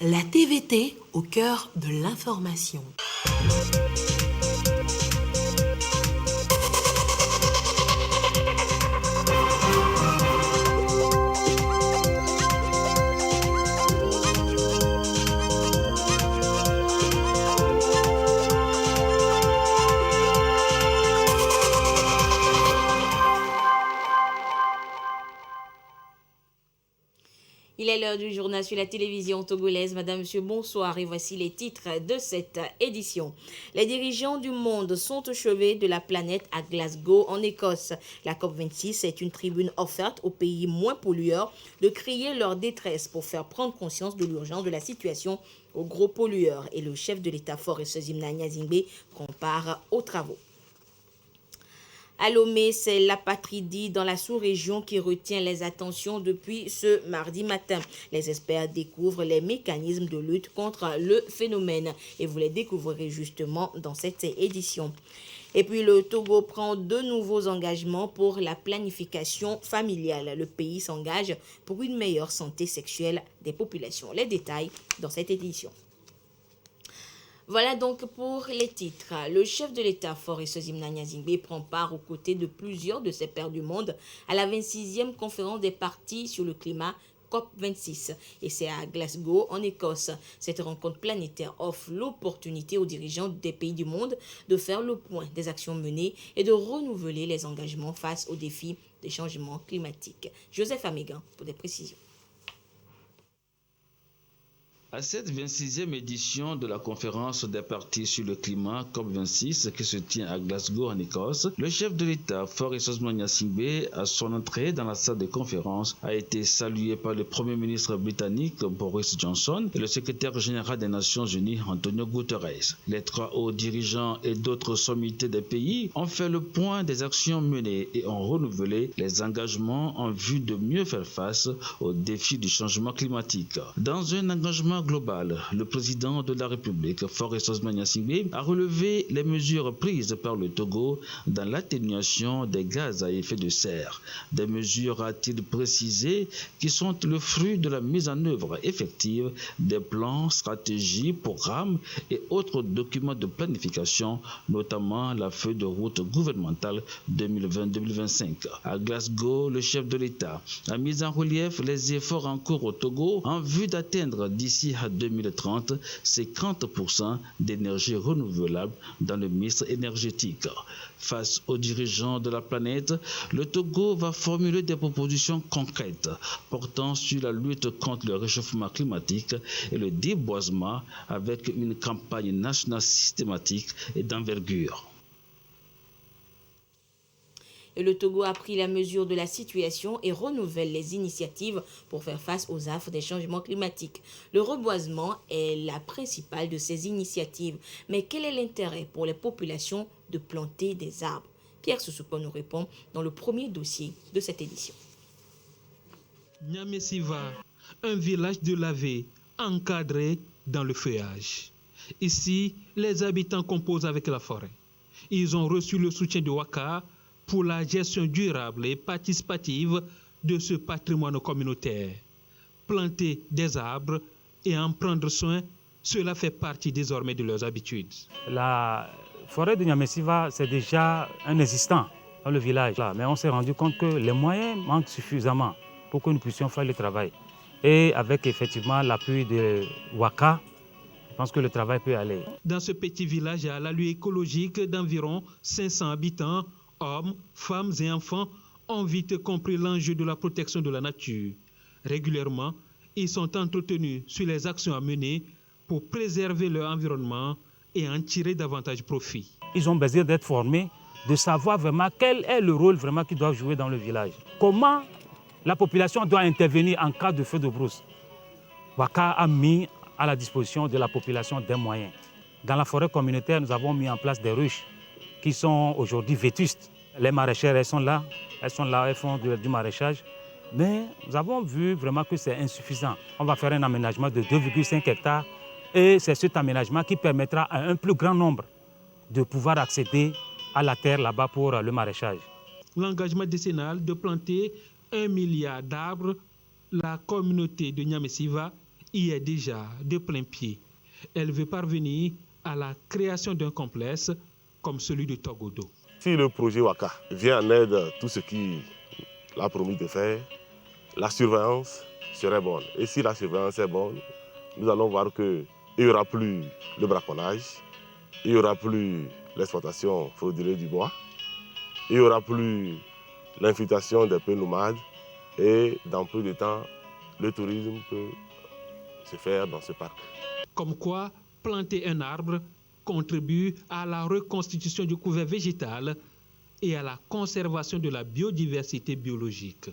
La TVT au cœur de l'information. Il est l'heure du journal sur la télévision togolaise. Madame, monsieur, bonsoir et voici les titres de cette édition. Les dirigeants du monde sont au chevet de la planète à Glasgow, en Écosse. La COP26 est une tribune offerte aux pays moins pollueurs de crier leur détresse pour faire prendre conscience de l'urgence de la situation aux gros pollueurs. Et le chef de l'État Faure Esozimna Nyazingbe prend part aux travaux. À Lomé, c'est l'apatridie dans la sous-région qui retient les attentions depuis ce mardi matin. Les experts découvrent les mécanismes de lutte contre le phénomène et vous les découvrirez justement dans cette édition. Et puis le Togo prend de nouveaux engagements pour la planification familiale. Le pays s'engage pour une meilleure santé sexuelle des populations. Les détails dans cette édition. Voilà donc pour les titres. Le chef de l'État, Faure Esozimna Nyazingbe, prend part aux côtés de plusieurs de ses pairs du monde à la 26e conférence des partis sur le climat COP26. Et c'est à Glasgow, en Écosse. Cette rencontre planétaire offre l'opportunité aux dirigeants des pays du monde de faire le point des actions menées et de renouveler les engagements face aux défis des changements climatiques. Joseph Amégan pour des précisions. À cette 26e édition de la conférence des partis sur le climat COP26 qui se tient à Glasgow en Écosse, le chef de l'État, Faure Esozimna Nyazingbe, à son entrée dans la salle de conférence, a été salué par le Premier ministre britannique Boris Johnson et le secrétaire général des Nations Unies Antonio Guterres. Les trois hauts dirigeants et d'autres sommités des pays ont fait le point des actions menées et ont renouvelé les engagements en vue de mieux faire face aux défis du changement climatique. Dans un engagement global, le président de la République, Faure Esozimna Nyazingbe, a relevé les mesures prises par le Togo dans l'atténuation des gaz à effet de serre. Des mesures, a-t-il précisé, qui sont le fruit de la mise en œuvre effective des plans, stratégies, programmes et autres documents de planification, notamment la feuille de route gouvernementale 2020-2025. À Glasgow, le chef de l'État a mis en relief les efforts en cours au Togo en vue d'atteindre d'ici à 2030, c'est 50% d'énergie renouvelable dans le mix énergétique. Face aux dirigeants de la planète, le Togo va formuler des propositions concrètes portant sur la lutte contre le réchauffement climatique et le déboisement avec une campagne nationale systématique et d'envergure. Et le Togo a pris la mesure de la situation et renouvelle les initiatives pour faire face aux affres des changements climatiques. Le reboisement est la principale de ces initiatives. Mais quel est l'intérêt pour les populations de planter des arbres? Pierre Sousouko nous répond dans le premier dossier de cette édition. Nyamesiva, un village de lavé encadré dans le feuillage. Ici, les habitants composent avec la forêt. Ils ont reçu le soutien de Waka pour la gestion durable et participative de ce patrimoine communautaire. Planter des arbres et en prendre soin, cela fait partie désormais de leurs habitudes. La forêt de Nyamesiva, c'est déjà un existant dans le village. Mais on s'est rendu compte que les moyens manquent suffisamment pour que nous puissions faire le travail. Et avec effectivement l'appui de Waka, je pense que le travail peut aller. Dans ce petit village à l'allure écologique d'environ 500 habitants, hommes, femmes et enfants ont vite compris l'enjeu de la protection de la nature. Régulièrement, ils sont entretenus sur les actions à mener pour préserver leur environnement et en tirer davantage profit. Ils ont besoin d'être formés, de savoir vraiment quel est le rôle vraiment qu'ils doivent jouer dans le village. Comment la population doit intervenir en cas de feu de brousse. Waka a mis à la disposition de la population des moyens. Dans la forêt communautaire, nous avons mis en place des ruches qui sont aujourd'hui vétustes. Les maraîchères, elles sont là, elles font du maraîchage. Mais nous avons vu vraiment que c'est insuffisant. On va faire un aménagement de 2,5 hectares et c'est cet aménagement qui permettra à un plus grand nombre de pouvoir accéder à la terre là-bas pour le maraîchage. L'engagement décennal de planter 1 milliard d'arbres, la communauté de Nyamesiva y est déjà de plein pied. Elle veut parvenir à la création d'un complexe comme celui de Togodo. Si le projet Waka vient en aide à tout ce qu'il a promis de faire, la surveillance serait bonne. Et si la surveillance est bonne, nous allons voir qu'il n'y aura plus le braconnage, il n'y aura plus l'exploitation frauduleuse du bois, il n'y aura plus l'infiltration des peu nomades et dans peu de temps, le tourisme peut se faire dans ce parc. Comme quoi, planter un arbre contribue à la reconstitution du couvert végétal et à la conservation de la biodiversité biologique.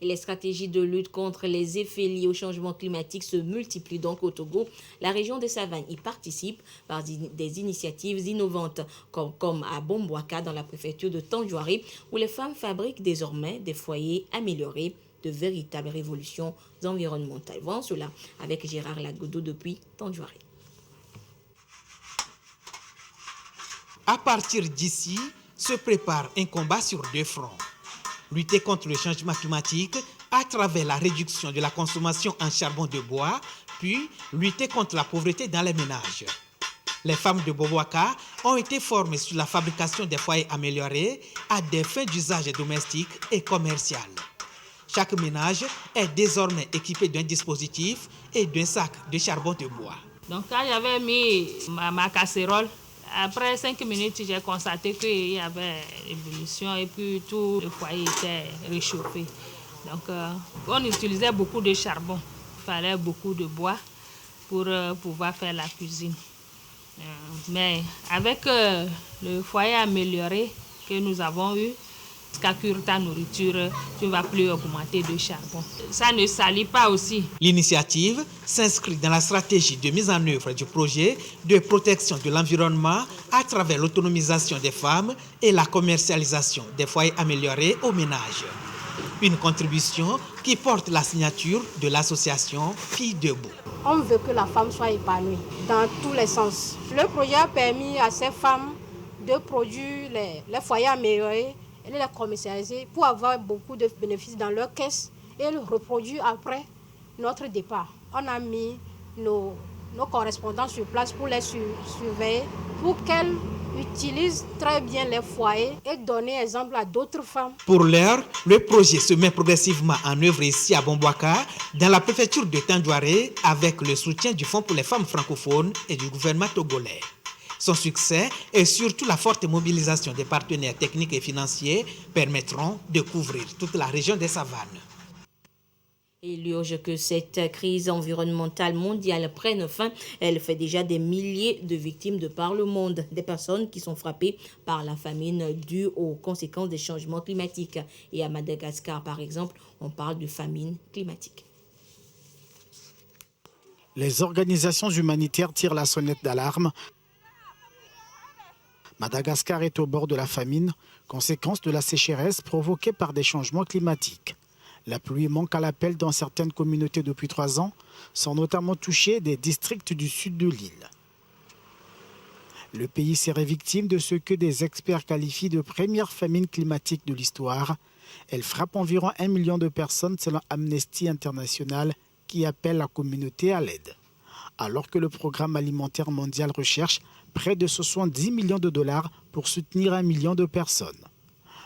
Et les stratégies de lutte contre les effets liés au changement climatique se multiplient donc au Togo. La région des Savanes y participe par des initiatives innovantes, comme à Bombouaka dans la préfecture de Tandjouari, où les femmes fabriquent désormais des foyers améliorés, de véritables révolutions environnementales. Voyons cela avec Gérard Lagodo depuis Tandjouari. À partir d'ici, se prépare un combat sur deux fronts. Lutter contre le changement climatique à travers la réduction de la consommation en charbon de bois, puis lutter contre la pauvreté dans les ménages. Les femmes de Bombouaka ont été formées sur la fabrication des foyers améliorés à des fins d'usage domestique et commercial. Chaque ménage est désormais équipé d'un dispositif et d'un sac de charbon de bois. Donc quand j'avais mis ma casserole, après 5 minutes, j'ai constaté qu'il y avait ébullition et puis tout le foyer était réchauffé. Donc on utilisait beaucoup de charbon. Il fallait beaucoup de bois pour pouvoir faire la cuisine. Mais avec le foyer amélioré que nous avons eu, jusqu'à cuire ta nourriture, tu ne vas plus augmenter de charbon. Ça ne salit pas aussi. L'initiative s'inscrit dans la stratégie de mise en œuvre du projet de protection de l'environnement à travers l'autonomisation des femmes et la commercialisation des foyers améliorés aux ménages. Une contribution qui porte la signature de l'association Filles Debout. On veut que la femme soit épanouie dans tous les sens. Le projet a permis à ces femmes de produire les foyers améliorés et les commercialiser pour avoir beaucoup de bénéfices dans leur caisse et le reproduire après notre départ. On a mis nos correspondants sur place pour les surveiller, pour qu'elles utilisent très bien les foyers et donner exemple à d'autres femmes. Pour l'heure, le projet se met progressivement en œuvre ici à Bombouaka, dans la préfecture de Tandjouari, avec le soutien du Fonds pour les femmes francophones et du gouvernement togolais. Son succès et surtout la forte mobilisation des partenaires techniques et financiers permettront de couvrir toute la région des Savanes. Il urge que cette crise environnementale mondiale prenne fin. Elle fait déjà des milliers de victimes de par le monde, des personnes qui sont frappées par la famine due aux conséquences des changements climatiques. Et à Madagascar, par exemple, on parle de famine climatique. Les organisations humanitaires tirent la sonnette d'alarme. Madagascar est au bord de la famine, conséquence de la sécheresse provoquée par des changements climatiques. La pluie manque à l'appel dans certaines communautés depuis 3 ans, sont notamment touchés des districts du sud de l'île. Le pays serait victime de ce que des experts qualifient de première famine climatique de l'histoire. Elle frappe environ 1 million de personnes selon Amnesty International qui appelle la communauté à l'aide. Alors que le programme alimentaire mondial recherche près de 70 millions de dollars pour soutenir 1 million de personnes.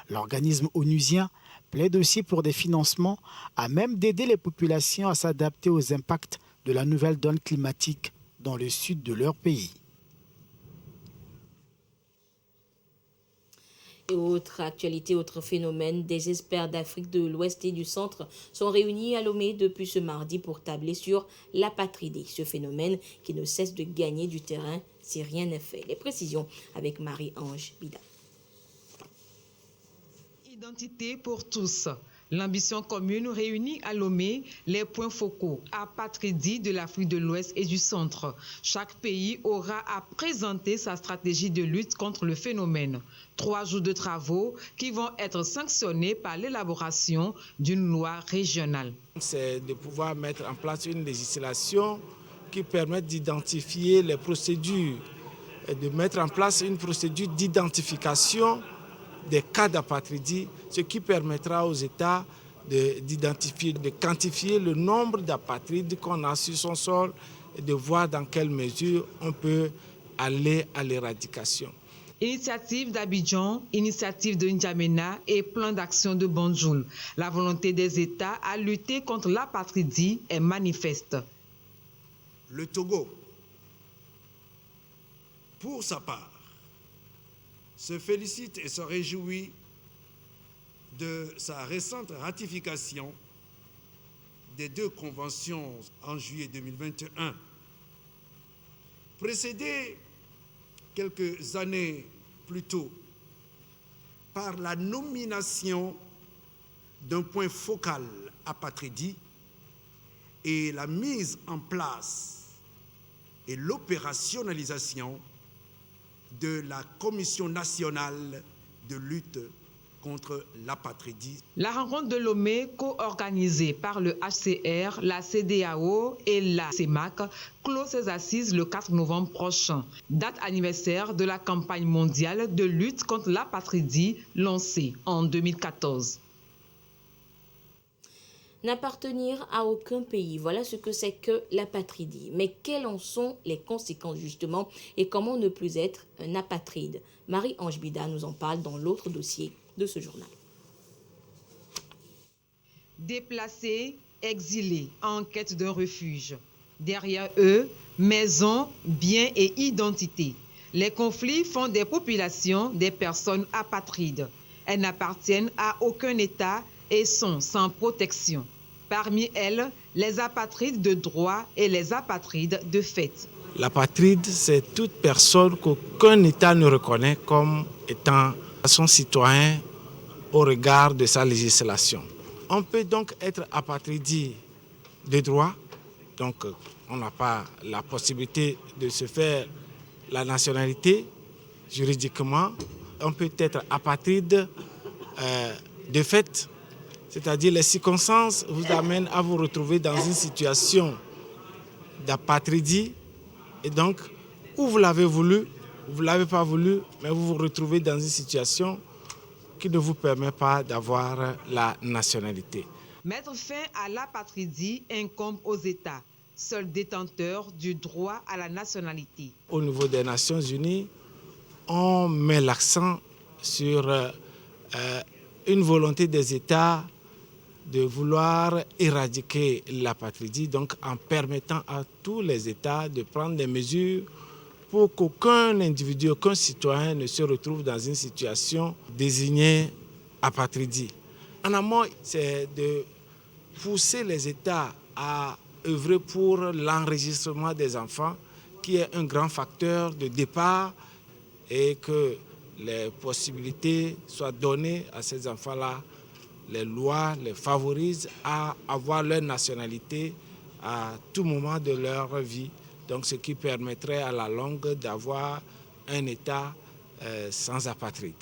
L'organisme onusien plaide aussi pour des financements à même d'aider les populations à s'adapter aux impacts de la nouvelle donne climatique dans le sud de leur pays. Et autre actualité, autre phénomène, des experts d'Afrique de l'Ouest et du Centre sont réunis à Lomé depuis ce mardi pour tabler sur l'apatridie. Ce phénomène qui ne cesse de gagner du terrain si rien n'est fait. Les précisions avec Marie-Ange Bida. Identité pour tous. L'ambition commune réunit à Lomé les points focaux, apatridie de l'Afrique de l'Ouest et du Centre. Chaque pays aura à présenter sa stratégie de lutte contre le phénomène. 3 jours de travaux qui vont être sanctionnés par l'élaboration d'une loi régionale. C'est de pouvoir mettre en place une législation qui permette d'identifier les procédures et de mettre en place une procédure d'identification des cas d'apatridie, ce qui permettra aux États d'identifier, de quantifier le nombre d'apatrides qu'on a sur son sol et de voir dans quelle mesure on peut aller à l'éradication. Initiative d'Abidjan, initiative de N'Djamena et plan d'action de Banjul. La volonté des États à lutter contre l'apatridie est manifeste. Le Togo, pour sa part, se félicite et se réjouit de sa récente ratification des 2 conventions en juillet 2021, précédée quelques années plus tôt par la nomination d'un point focal apatridie et la mise en place et l'opérationnalisation de la Commission nationale de lutte contre l'apatridie. La rencontre de Lomé, co-organisée par le HCR, la CEDEAO et la CEMAC, clôt ses assises le 4 novembre prochain, date anniversaire de la campagne mondiale de lutte contre l'apatridie lancée en 2014. N'appartenir à aucun pays, voilà ce que c'est que l'apatridie. Mais quelles en sont les conséquences justement et comment ne plus être un apatride? Marie-Ange Bida nous en parle dans l'autre dossier de ce journal. Déplacés, exilés, en quête d'un refuge. Derrière eux, maisons, biens et identité. Les conflits font des populations des personnes apatrides. Elles n'appartiennent à aucun État et sont sans protection. Parmi elles, les apatrides de droit et les apatrides de fait. L'apatride, c'est toute personne qu'aucun État ne reconnaît comme étant son citoyen au regard de sa législation. On peut donc être apatride de droit, donc on n'a pas la possibilité de se faire la nationalité juridiquement. On peut être apatride de fait, c'est-à-dire les circonstances vous amènent à vous retrouver dans une situation d'apatridie et donc, ou vous l'avez voulu, vous ne l'avez pas voulu, mais vous vous retrouvez dans une situation qui ne vous permet pas d'avoir la nationalité. Mettre fin à l'apatridie incombe aux États, seuls détenteurs du droit à la nationalité. Au niveau des Nations Unies, on met l'accent sur une volonté des États de vouloir éradiquer l'apatridie, donc en permettant à tous les États de prendre des mesures pour qu'aucun individu, aucun citoyen ne se retrouve dans une situation désignée apatridie. En amont, c'est de pousser les États à œuvrer pour l'enregistrement des enfants, qui est un grand facteur de départ, et que les possibilités soient données à ces enfants-là. Les lois les favorisent à avoir leur nationalité à tout moment de leur vie. Donc, ce qui permettrait à la longue d'avoir un État sans apatride.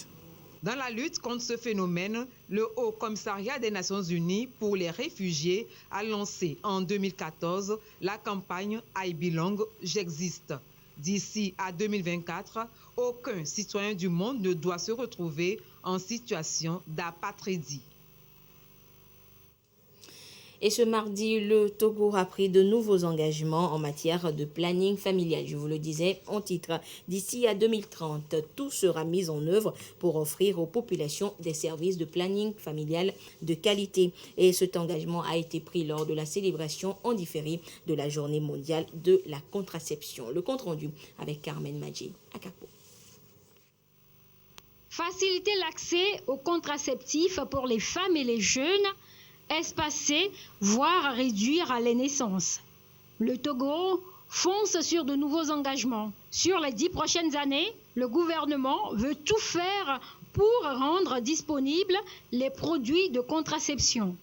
Dans la lutte contre ce phénomène, le Haut Commissariat des Nations Unies pour les réfugiés a lancé en 2014 la campagne I Belong, j'existe. D'ici à 2024, aucun citoyen du monde ne doit se retrouver en situation d'apatridie. Et ce mardi, le Togo a pris de nouveaux engagements en matière de planning familial. Je vous le disais en titre, d'ici à 2030, tout sera mis en œuvre pour offrir aux populations des services de planning familial de qualité. Et cet engagement a été pris lors de la célébration en différé de la Journée mondiale de la contraception. Le compte rendu avec Carmen Madji à Capo. Faciliter l'accès aux contraceptifs pour les femmes et les jeunes, espacer, voire réduire les naissances. Le Togo fonce sur de nouveaux engagements. Sur les 10 prochaines années, le gouvernement veut tout faire pour rendre disponibles les produits de contraception.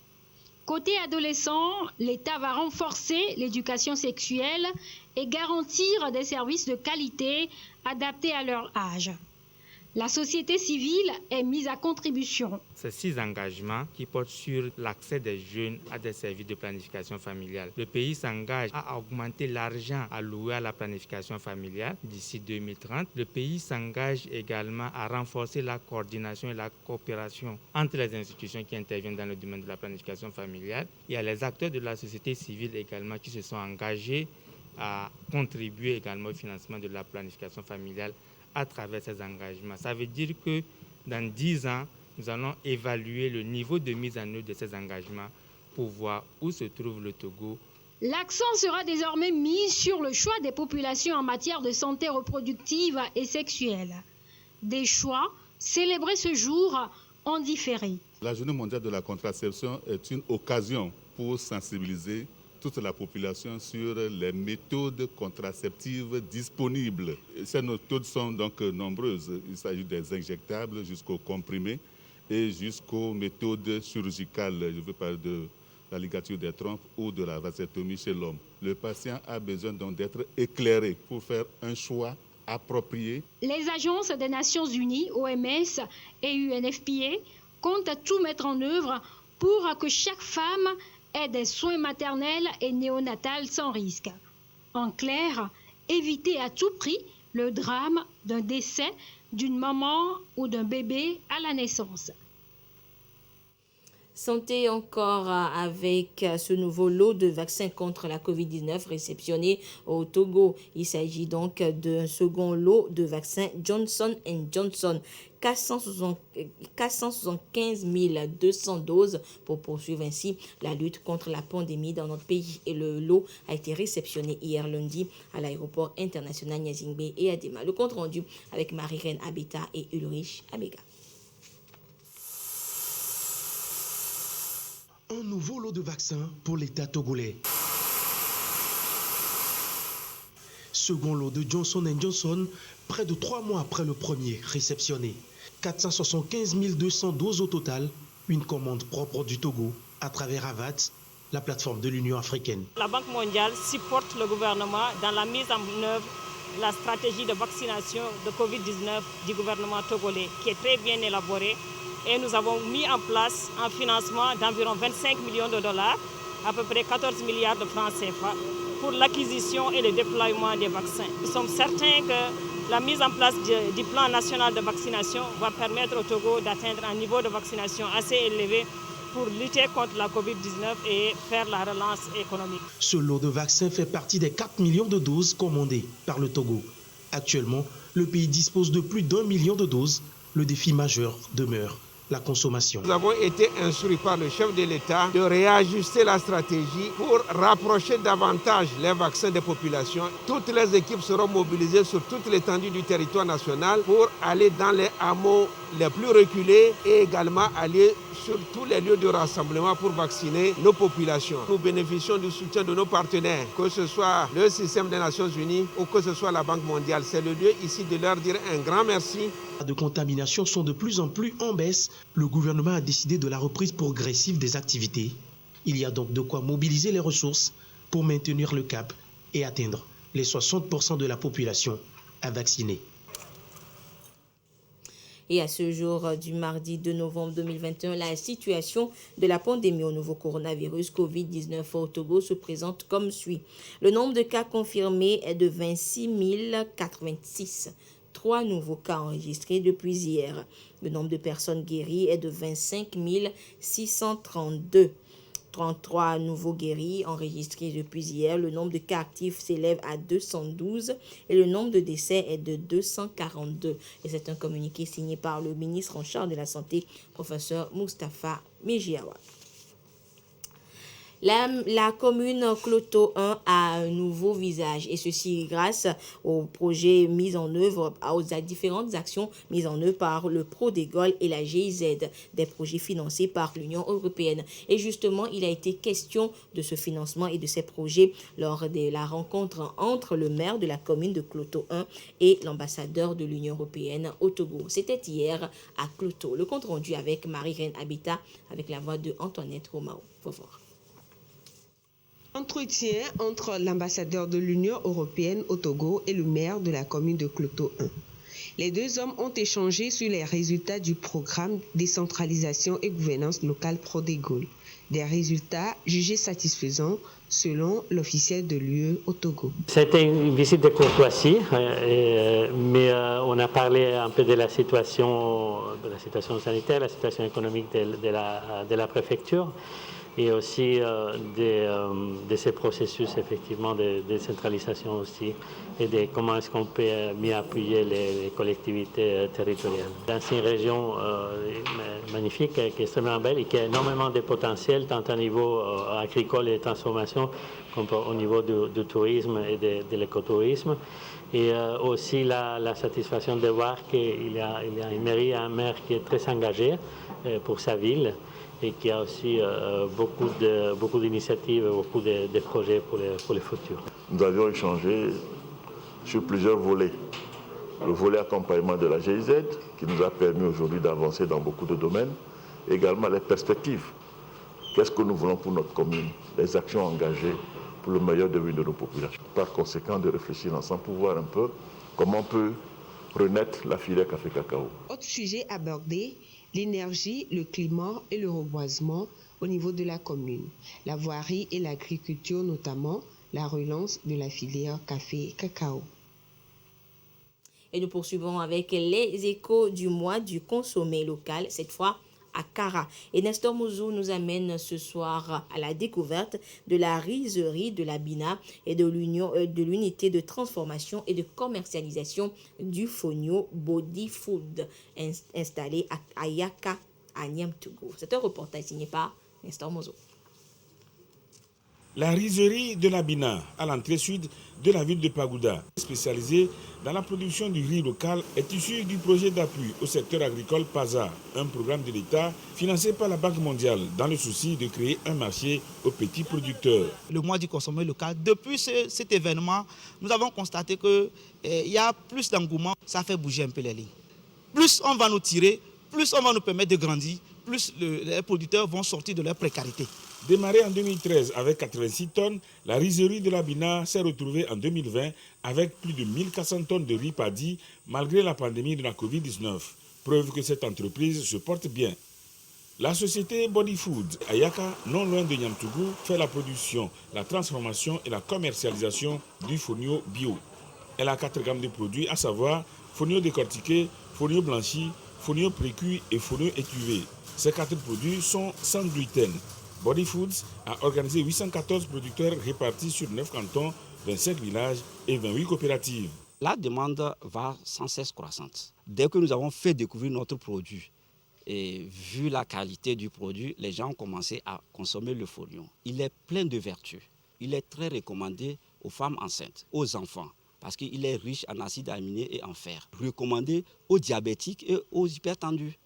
Côté adolescents, l'État va renforcer l'éducation sexuelle et garantir des services de qualité adaptés à leur âge. La société civile est mise à contribution. Ces 6 engagements qui portent sur l'accès des jeunes à des services de planification familiale. Le pays s'engage à augmenter l'argent alloué à la planification familiale d'ici 2030. Le pays s'engage également à renforcer la coordination et la coopération entre les institutions qui interviennent dans le domaine de la planification familiale. Il y a les acteurs de la société civile également qui se sont engagés à contribuer également au financement de la planification familiale à travers ces engagements. Ça veut dire que dans 10 ans, nous allons évaluer le niveau de mise en œuvre de ces engagements pour voir où se trouve le Togo. L'accent sera désormais mis sur le choix des populations en matière de santé reproductive et sexuelle. Des choix célébrés ce jour en différé. La Journée mondiale de la contraception est une occasion pour sensibiliser toute la population sur les méthodes contraceptives disponibles. Ces méthodes sont donc nombreuses. Il s'agit des injectables jusqu'aux comprimés et jusqu'aux méthodes chirurgicales. Je veux parler de la ligature des trompes ou de la vasectomie chez l'homme. Le patient a besoin donc d'être éclairé pour faire un choix approprié. Les agences des Nations Unies, OMS et UNFPA, comptent tout mettre en œuvre pour que chaque femme ait des soins maternels et néonatals sans risque. En clair, éviter à tout prix le drame d'un décès d'une maman ou d'un bébé à la naissance. Santé encore avec ce nouveau lot de vaccins contre la COVID-19 réceptionné au Togo. Il s'agit donc d'un second lot de vaccins Johnson & Johnson. 475 200 doses pour poursuivre ainsi la lutte contre la pandémie dans notre pays. Et le lot a été réceptionné hier lundi à l'aéroport international Gnassingbé et Adema. Le compte rendu avec Marie-Reine Abita et Ulrich Abega. Un nouveau lot de vaccins pour l'État togolais. Second lot de Johnson & Johnson, près de 3 mois après le premier réceptionné. 475 200 doses au total, une commande propre du Togo à travers AVAT, la plateforme de l'Union africaine. La Banque mondiale supporte le gouvernement dans la mise en œuvre de la stratégie de vaccination de Covid-19 du gouvernement togolais, qui est très bien élaborée. Et nous avons mis en place un financement d'environ 25 millions de dollars, à peu près 14 milliards de francs CFA, pour l'acquisition et le déploiement des vaccins. Nous sommes certains que la mise en place du plan national de vaccination va permettre au Togo d'atteindre un niveau de vaccination assez élevé pour lutter contre la COVID-19 et faire la relance économique. Ce lot de vaccins fait partie des 4 millions de doses commandées par le Togo. Actuellement, le pays dispose de plus d'1 million de doses. Le défi majeur demeure la consommation. Nous avons été instruits par le chef de l'État de réajuster la stratégie pour rapprocher davantage les vaccins des populations. Toutes les équipes seront mobilisées sur toute l'étendue du territoire national pour aller dans les hameaux les plus reculés et également aller sur tous les lieux de rassemblement pour vacciner nos populations. Nous bénéficions du soutien de nos partenaires, que ce soit le système des Nations Unies ou que ce soit la Banque mondiale. C'est le lieu ici de leur dire un grand merci. Les cas de contamination sont de plus en plus en baisse. Le gouvernement a décidé de la reprise progressive des activités. Il y a donc de quoi mobiliser les ressources pour maintenir le cap et atteindre les 60% de la population à vacciner. Et à ce jour du mardi 2 novembre 2021, la situation de la pandémie au nouveau coronavirus COVID-19 au Togo se présente comme suit. Le nombre de cas confirmés est de 26 086. 3 nouveaux cas enregistrés depuis hier. Le nombre de personnes guéries est de 25 632. 33 nouveaux guéris enregistrés depuis hier. Le nombre de cas actifs s'élève à 212 et le nombre de décès est de 242. Et c'est un communiqué signé par le ministre en charge de la Santé, professeur Moustapha Mejiawa. La commune Cloto 1 a un nouveau visage et ceci grâce aux projets mis en œuvre, aux différentes actions mises en œuvre par le Prodégol et la GIZ, des projets financés par l'Union européenne. Et justement, il a été question de ce financement et de ces projets lors de la rencontre entre le maire de la commune de Cloto 1 et l'ambassadeur de l'Union européenne au Togo. C'était hier à Cloto. Le compte rendu avec Marie-Reine Abita avec la voix de Antoinette Romao. Faut voir. Entretien entre l'ambassadeur de l'Union européenne au Togo et le maire de la commune de Cloto 1. Les deux hommes ont échangé sur les résultats du programme décentralisation et gouvernance locale Prodégol. Des résultats jugés satisfaisants selon l'officiel de l'UE au Togo. C'était une visite de courtoisie, mais on a parlé un peu de la situation sanitaire, la situation économique de la préfecture et aussi de ces processus effectivement de décentralisation aussi et de comment est-ce qu'on peut mieux appuyer les collectivités territoriales. C'est une région magnifique, qui est extrêmement belle et qui a énormément de potentiel tant au niveau agricole et de transformation qu'au niveau du tourisme et de l'écotourisme. Et aussi la satisfaction de voir qu'il y a une mairie, un maire qui est très engagé pour sa ville et qui a aussi beaucoup d'initiatives, beaucoup de projets pour le futur. Nous avions échangé sur plusieurs volets. Le volet accompagnement de la GIZ, qui nous a permis aujourd'hui d'avancer dans beaucoup de domaines. Également les perspectives. Qu'est-ce que nous voulons pour notre commune? Les actions engagées pour le meilleur devenir de nos populations. Par conséquent, de réfléchir ensemble pour voir un peu comment peut renaître la filière café-cacao. Autre sujet abordé, l'énergie, le climat et le reboisement au niveau de la commune. La voirie et l'agriculture notamment, la relance de la filière café-cacao. Et nous poursuivons avec les échos du mois du consommé local, cette fois à Kara. Et Nestor Mouzou nous amène ce soir à la découverte de la rizerie de la Bina et de l'unité de transformation et de commercialisation du fonio Body Food installé à Ayaka, à Niamtougou. C'est un reportage signé par Nestor Mouzou. La rizerie de la Bina, à l'entrée sud de la ville de Pagouda, spécialisée dans la production du riz local, est issue du projet d'appui au secteur agricole PASA, un programme de l'État financé par la Banque mondiale dans le souci de créer un marché aux petits producteurs. Le mois du consommé local, depuis cet événement, nous avons constaté qu'il y a plus d'engouement, ça fait bouger un peu les lignes. Plus on va nous tirer, plus on va nous permettre de grandir, plus les producteurs vont sortir de leur précarité. Démarrée en 2013 avec 86 tonnes, la rizerie de la Bina s'est retrouvée en 2020 avec plus de 1400 tonnes de riz paddy malgré la pandémie de la Covid-19. Preuve que cette entreprise se porte bien. La société Body Food, Ayaka, non loin de Niamtougou, fait la production, la transformation et la commercialisation du fonio bio. Elle a 4 gammes de produits, à savoir fonio décortiqué, fonio blanchi, fonio précuit et fonio étuvé. Ces 4 produits sont sans gluten. Body Foods a organisé 814 producteurs répartis sur 9 cantons, 25 villages et 28 coopératives. La demande va sans cesse croissante. Dès que nous avons fait découvrir notre produit et vu la qualité du produit, les gens ont commencé à consommer le fonio. Il est plein de vertus. Il est très recommandé aux femmes enceintes, aux enfants, parce qu'il est riche en acides aminés et en fer. Recommandé aux diabétiques et aux hypertendus,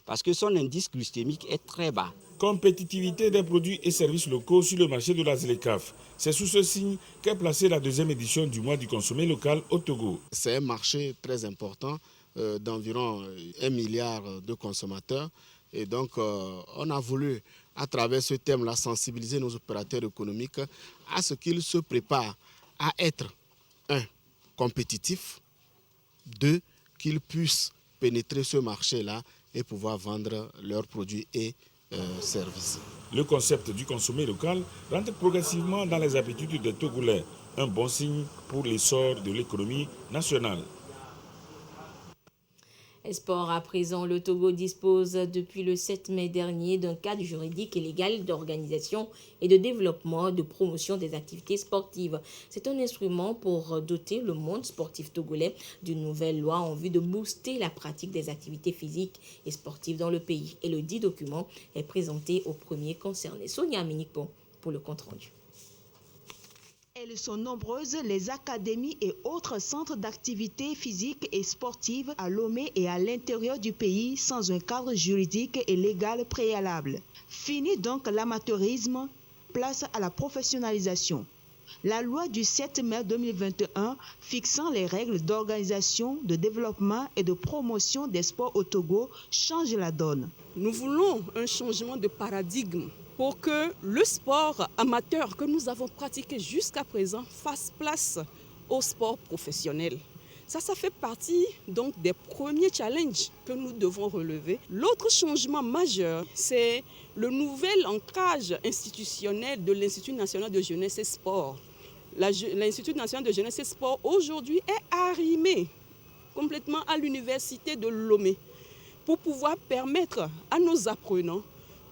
parce que son indice glycémique est très bas. Compétitivité des produits et services locaux sur le marché de la ZLECAF. C'est sous ce signe qu'est placée la 2e édition du mois du consommé local au Togo. C'est un marché très important d'environ 1 milliard de consommateurs. Et donc, on a voulu, à travers ce thème-là, sensibiliser nos opérateurs économiques à ce qu'ils se préparent à être, 1, compétitifs, 2, qu'ils puissent pénétrer ce marché-là et pouvoir vendre leurs produits et services. Le concept du consommé local rentre progressivement dans les habitudes des Togolais, un bon signe pour l'essor de l'économie nationale. Sport à présent, le Togo dispose depuis le 7 mai dernier d'un cadre juridique et légal d'organisation et de développement de promotion des activités sportives. C'est un instrument pour doter le monde sportif togolais d'une nouvelle loi en vue de booster la pratique des activités physiques et sportives dans le pays. Et le dit document est présenté aux premiers concernés. Sonia Minikpo pour le compte-rendu. Elles sont nombreuses, les académies et autres centres d'activités physiques et sportives à Lomé et à l'intérieur du pays sans un cadre juridique et légal préalable. Fini donc l'amateurisme, place à la professionnalisation. La loi du 7 mai 2021 fixant les règles d'organisation, de développement et de promotion des sports au Togo change la donne. Nous voulons un changement de paradigme pour que le sport amateur que nous avons pratiqué jusqu'à présent fasse place au sport professionnel. Ça fait partie donc des premiers challenges que nous devons relever. L'autre changement majeur, c'est le nouvel ancrage institutionnel de l'Institut national de jeunesse et sport. L'Institut national de jeunesse et sport aujourd'hui est arrimé complètement à l'université de Lomé pour pouvoir permettre à nos apprenants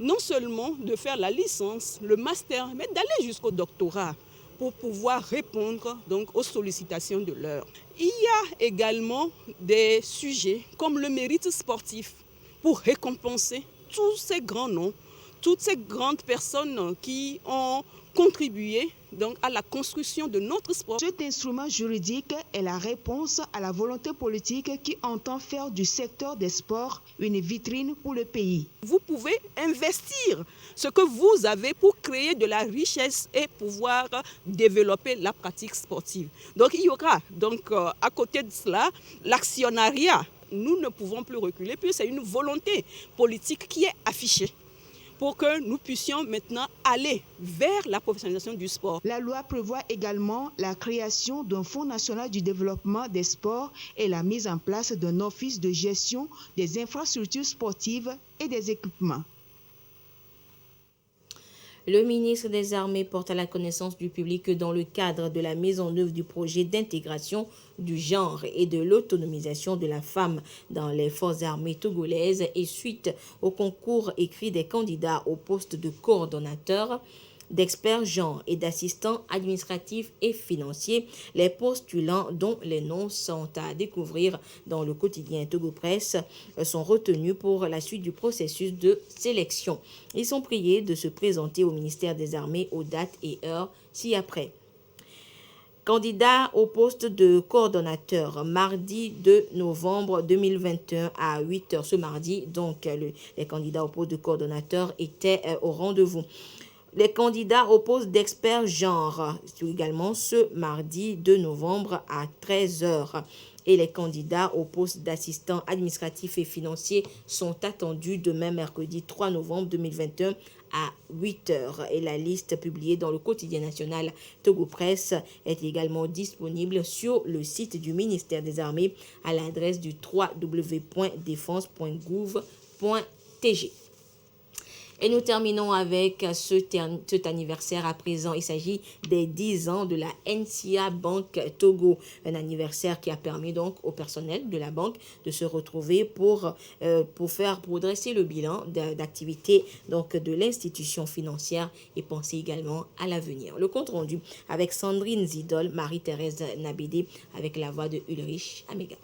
non seulement de faire la licence, le master, mais d'aller jusqu'au doctorat pour pouvoir répondre donc aux sollicitations de l'heure. Il y a également des sujets comme le mérite sportif pour récompenser tous ces grands noms, toutes ces grandes personnes qui ont contribué donc à la construction de notre sport. Cet instrument juridique est la réponse à la volonté politique qui entend faire du secteur des sports une vitrine pour le pays. Vous pouvez investir ce que vous avez pour créer de la richesse et pouvoir développer la pratique sportive. Donc il y aura donc à côté de cela l'actionnariat. Nous ne pouvons plus reculer puis c'est une volonté politique qui est affichée pour que nous puissions maintenant aller vers la professionnalisation du sport. La loi prévoit également la création d'un Fonds national du développement des sports et la mise en place d'un office de gestion des infrastructures sportives et des équipements. Le ministre des Armées porte à la connaissance du public que dans le cadre de la mise en œuvre du projet d'intégration du genre et de l'autonomisation de la femme dans les forces armées togolaises et suite au concours écrit des candidats au poste de coordonnateur, d'experts genre et d'assistants administratifs et financiers, les postulants dont les noms sont à découvrir dans le quotidien Togo Presse sont retenus pour la suite du processus de sélection. Ils sont priés de se présenter au ministère des Armées aux dates et heures ci-après. Candidat au poste de coordonnateur, mardi 2 novembre 2021 à 8h ce mardi, donc les candidats au poste de coordonnateur étaient au rendez-vous. Les candidats au poste d'expert genre, également ce mardi 2 novembre à 13h. Et les candidats au poste d'assistant administratif et financier sont attendus demain mercredi 3 novembre 2021 à 8h. Et la liste publiée dans le quotidien national Togo Presse est également disponible sur le site du ministère des Armées à l'adresse du www.defense.gouv.tg. Et nous terminons avec cet anniversaire à présent. Il s'agit des 10 ans de la NCA Bank Togo. Un anniversaire qui a permis donc au personnel de la banque de se retrouver pour dresser le bilan d'activité donc de l'institution financière et penser également à l'avenir. Le compte rendu avec Sandrine Zidol, Marie-Thérèse Nabédé avec la voix de Ulrich Amega.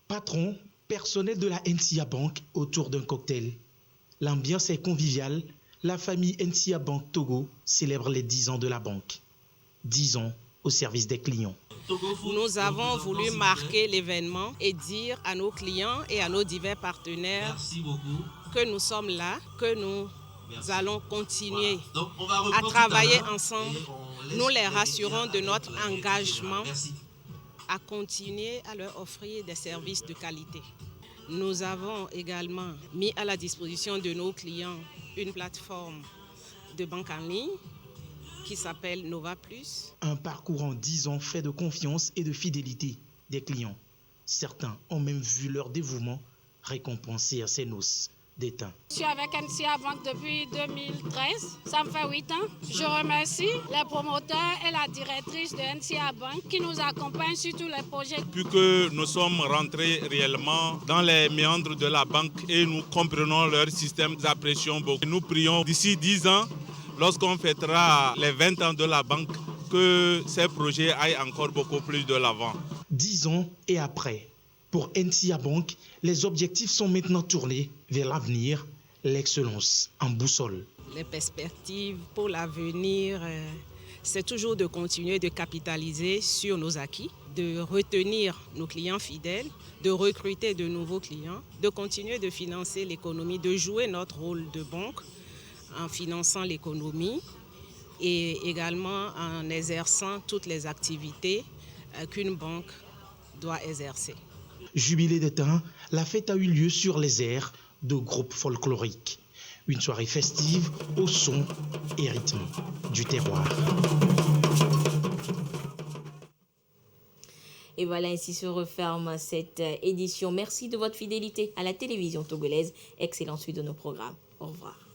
Patron, personnel de la NCA Bank autour d'un cocktail. L'ambiance est conviviale. La famille NCA Bank Togo célèbre les 10 ans de la banque. 10 ans au service des clients. Nous avons voulu marquer l'événement et dire à nos clients et à nos divers partenaires que nous sommes là, que nous allons continuer à travailler ensemble. Nous les rassurons de notre engagement à continuer à leur offrir des services de qualité. Nous avons également mis à la disposition de nos clients une plateforme de banque en ligne qui s'appelle Nova Plus. Un parcours en 10 ans fait de confiance et de fidélité des clients. Certains ont même vu leur dévouement récompensé à ces noces d'étain. Je suis avec NCA Bank depuis 2013, ça me fait 8 ans. Je remercie les promoteurs et la directrice de NCA Bank qui nous accompagnent sur tous les projets. Depuis que nous sommes rentrés réellement dans les méandres de la banque et nous comprenons leur système, nous apprécions beaucoup. Nous prions d'ici 10 ans, lorsqu'on fêtera les 20 ans de la banque, que ces projets aillent encore beaucoup plus de l'avant. 10 ans et après, pour NCA Bank, les objectifs sont maintenant tournés vers l'avenir, l'excellence en boussole. Les perspectives pour l'avenir, c'est toujours de continuer de capitaliser sur nos acquis, de retenir nos clients fidèles, de recruter de nouveaux clients, de continuer de financer l'économie, de jouer notre rôle de banque en finançant l'économie et également en exerçant toutes les activités qu'une banque doit exercer. Jubilé d'étain, la fête a eu lieu sur les airs de groupes folkloriques. Une soirée festive au son et rythme du terroir. Et voilà, ainsi se referme cette édition. Merci de votre fidélité à la télévision togolaise. Excellente suite de nos programmes. Au revoir.